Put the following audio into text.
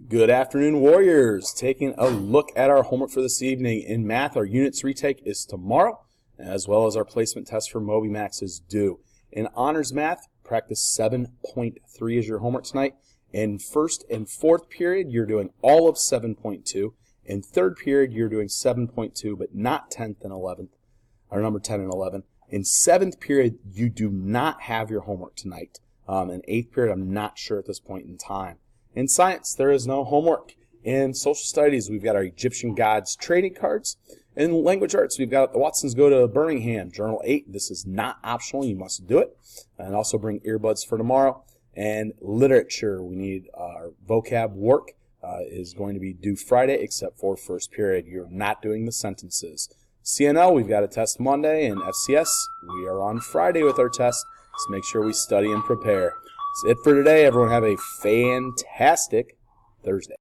Good afternoon, Warriors. Taking a look at our homework for this evening. In math, our units retake is tomorrow, as well as our placement test for MobyMax is due. In honors math, practice 7.3 is your homework tonight. In first and fourth period, you're doing all of 7.2. In third period, you're doing 7.2, but not 10th and 11th, or number 10 and 11. In seventh period, you do not have your homework tonight. In eighth period, I'm not sure at this point in time. In science, there is no homework. In social studies, we've got our Egyptian gods trading cards. In language arts, we've got the Watsons Go to Birmingham, Journal 8. This is not optional. You must do it. And also bring earbuds for tomorrow. And literature, we need our vocab work is going to be due Friday, except for first period. You're not doing the sentences. CNL, we've got a test Monday. And FCS, we are on Friday with our test. So make sure we study and prepare. That's it for today. Everyone have a fantastic Thursday.